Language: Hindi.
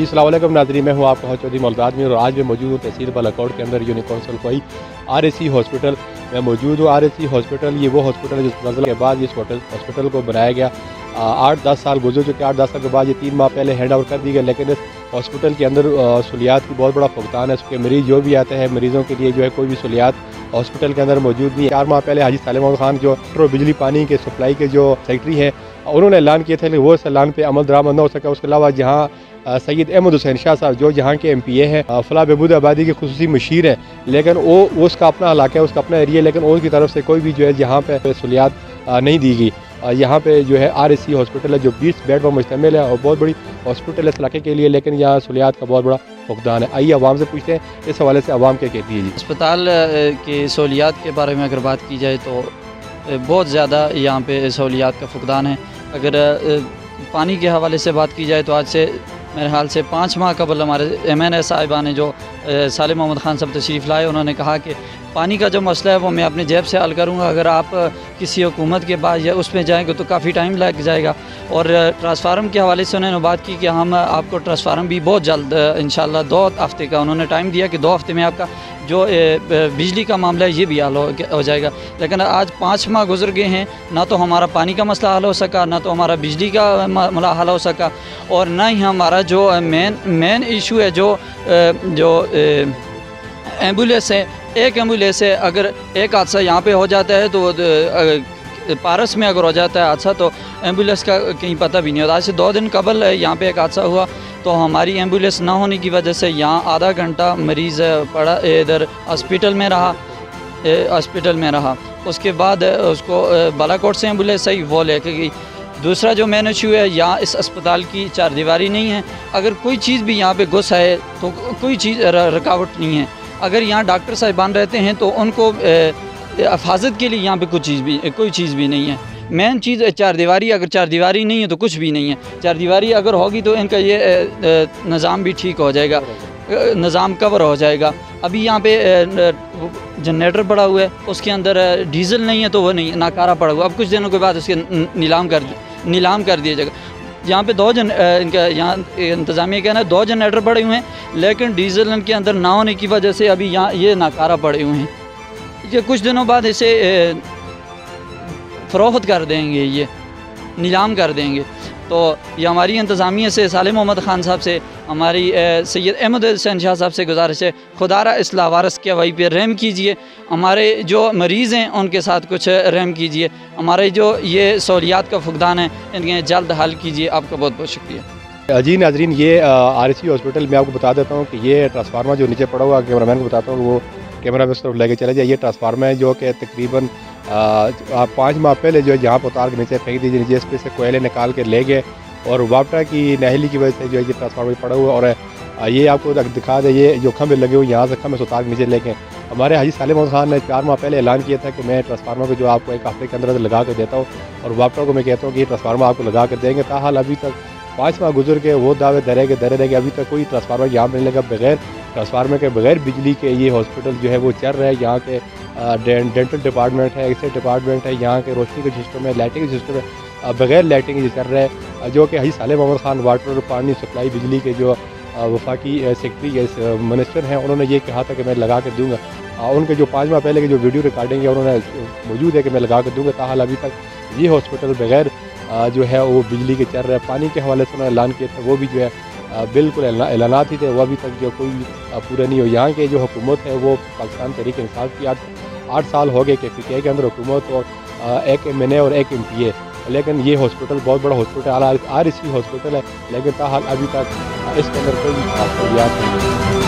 जी अस्सलाम वालेकुम नाज़रीन, मैं हूँ आपका चौधरी मौलवी और आज मैं मौजूद हूँ तहसील बालाकोट के अंदर यूनिक काउंसिल कोई RAC हॉस्पिटल में मौजूद हूँ। RAC हॉस्पिटल ये वो हॉस्पिटल है जिस नज़र के बाद इस हॉस्पिटल को बनाया गया। 8-10 साल गुजर चुके। 8-10 साल के बाद ये 3 माह पहले हैंड ओवर कर दी गई, लेकिन इस हॉस्पिटल के अंदर सहूलियात की बहुत बड़ा फुकदान है। उसके मरीज़ जो भी आते हैं, मरीज़ों के लिए जो है कोई भी सहूलियात हॉस्पिटल के अंदर मौजूद नहीं है। 4 माह पहले हाजी सालिम मोहम्मद खान जो बिजली पानी के सप्लाई के जो सेक्रेटरी हैं, उन्होंने ऐलान किया था, लेकिन वो इस ऐलान पर अमल दरामद न हो सका। उसके अलावा जहाँ सैयद अहमद हुसैन शाह साहब जो यहाँ के MPA हैं, फलाह बहबूद आबादी के खुसूसी मशीर हैं, लेकिन वो उसका अपना इलाका है, उसका अपना एरिया, लेकिन उनकी तरफ से कोई भी जो है यहाँ पे सहूलियात नहीं दी गई। यहाँ पे जो है RAC हॉस्पिटल है जो 20 बेड पर मुश्तमिल है और बहुत बड़ी हॉस्पिटल है इस इलाके के लिए, लेकिन यहाँ सहूलियात का बहुत बड़ा फुकदान है। आइए आवाम से पूछते हैं इस हवाले से आवाम क्या कहती है। जी, अस्पताल की सहूलियात के बारे में अगर बात की जाए तो बहुत ज़्यादा यहाँ पे सहूलियात का फुकदान है। अगर पानी के हवाले से बात की जाए तो आज से मेरे ख्याल से 5 माह कबल हमारे MNA साहिबा ने जो सालिम मोहम्मद खान साहब तशरीफ़ लाए, उन्होंने कहा कि पानी का जो मसला है वो मैं अपनी जेब से हल करूँगा। अगर आप किसी हुकूमत के पास या उसमें जाएंगे तो काफ़ी टाइम लग जाएगा। और ट्रांसफार्मर के हवाले से उन्होंने बात की कि हम आपको ट्रांसफार्मर भी बहुत जल्द इंशाल्लाह 2 हफ़्ते का उन्होंने टाइम दिया कि 2 हफ़्ते में आपका जो बिजली का मामला है ये भी हल हो जाएगा। लेकिन आज 5 माह गुजर गए हैं, ना तो हमारा पानी का मसला हल हो सका, ना तो हमारा बिजली का मसला हल हो सका, और ना ही हमारा जो मेन इशू है जो एम्बुलेंस है। एक एम्बुलेंस है, अगर एक हादसा यहाँ पे हो जाता है तो पारस में अगर हो जाता है हादसा तो एम्बुलेंस का कहीं पता भी नहीं होता। आज से 2 दिन कबल यहाँ पे एक हादसा हुआ तो हमारी एम्बुलेंस ना होने की वजह से यहाँ आधा घंटा मरीज़ पड़ा इधर हॉस्पिटल में रहा। उसके बाद उसको बालाकोट से एम्बुलेंस आई, वो लेके गई। दूसरा जो मेन इशू है, यहाँ इस अस्पताल की चारदीवारी नहीं है। अगर कोई चीज़ भी यहाँ पे घुस आए तो कोई चीज़ रुकावट नहीं है। अगर यहाँ डॉक्टर साहिबान रहते हैं तो उनको हिफाजत के लिए यहाँ पे कोई चीज़ भी नहीं है। मेन चीज़ चारदीवारी, अगर चारदीवारी नहीं है तो कुछ भी नहीं है। चारदीवारी अगर होगी तो इनका ये निज़ाम भी ठीक हो जाएगा, निज़ाम कवर हो जाएगा। अभी यहाँ पे जनरेटर पड़ा हुआ है, उसके अंदर डीज़ल नहीं है तो वो नहीं, नाकारा पड़ा हुआ। अब कुछ दिनों के बाद उसके नीलाम कर दिया जाएगा। यहाँ पे इनका यहाँ इंतज़ामिया कहना है 2 जनरेटर पड़े हुए हैं, लेकिन डीज़ल इनके अंदर ना होने की वजह से अभी यहाँ ये नाकारा पड़े हुए हैं। ये कुछ दिनों बाद इसे फ़रोख्त कर देंगे, ये नीलाम कर देंगे। तो ये हमारी इंतज़ामिया से, सालिम मोहम्मद खान साहब से, हमारी सैयद अहमद हुसैन शाह साहब से गुजारिश है, खुदारा इस्लाह वारस के वही पे रहम कीजिए। हमारे जो मरीज़ हैं उनके साथ कुछ रहम कीजिए। हमारे जो ये सहूलियात का फुकदान है इनके जल्द हल कीजिए। आपका बहुत बहुत शुक्रिया। जी नाज़रीन, ये RAC हॉस्पिटल में आपको बता देता हूँ कि ये ट्रांसफार्मर जो नीचे पड़ा हुआ, कैमरामैन को बताता हूँ वो कैमरा में उस तरफ लेके चले जाए। ये ट्रांसफार्मर है जो कि तकरीबन 5 माह पहले जो है जहाँ पर उतार के नीचे फेंक दीजिए, नीचे इस पर से कोयले निकाल के ले गए और वापटा की नाहली की वजह से जो है ये ट्रांसफार्मर पड़ा हुआ। और ये आपको दिखा दे, ये जो खंभे लगे हुए यहाँ से खंभे से उतार के नीचे ले गए। हमारे हाजी सालिम मोहम्मद खान ने 4 माह पहले ऐलान किया था कि मैं ट्रांसफार्मर को जो आपको 1 हफ्ते के अंदर लगा कर देता हूँ, और वापटा को मैं कहता हूँ कि ये ट्रांसफार्मर आपको लगा कर देंगे। ताहाल अभी तक 5 माह गुजर के वो दावे धरे गए, अभी तक कोई ट्रांसफार्मर यहाँ पर नहीं लगा। बगैर ट्रांसफार्मर के, बगैर बिजली के ये हॉस्पिटल जो है वो चल रहा है। यहाँ के डेंटल डिपार्टमेंट है, एक्सरे डिपार्टमेंट है, यहाँ के रोशनी का सिस्टम है, लाइटिंग का सिस्टम है, बगैर लाइटिंग ये चल रहा है। जो कि हाजी सालिम मोहम्मद खान वाटर, पानी, सप्लाई, बिजली के जो वफाकी सेक्रेटरी मिनिस्टर हैं, उन्होंने ये कहा था कि मैं लगा कर दूँगा। उनके जो 5 माह पहले के जो वीडियो रिकॉर्डिंग है उन्होंने मौजूद है कि मैं लगा कर दूँगा। ताहाल अभी तक ये हॉस्पिटल बगैर जो है वो बिजली के चल रहा है। पानी के हवाले से उन्होंने ऐलान किया था, वो भी जो है बिल्कुल ऐलानात ही थे, वो अभी तक जो कोई पूरा नहीं हो। यहाँ के जो हुकूमत है वो पाकिस्तान तहरीक इंसाफ की 8 साल हो गए कि PTI के अंदर हुकूमत और एक MNA और एक MPA, लेकिन ये हॉस्पिटल बहुत बड़ा हॉस्पिटल RAC हॉस्पिटल है, लेकिन ताहाल अभी तक इसके अंदर कोई सहूलियात नहीं है।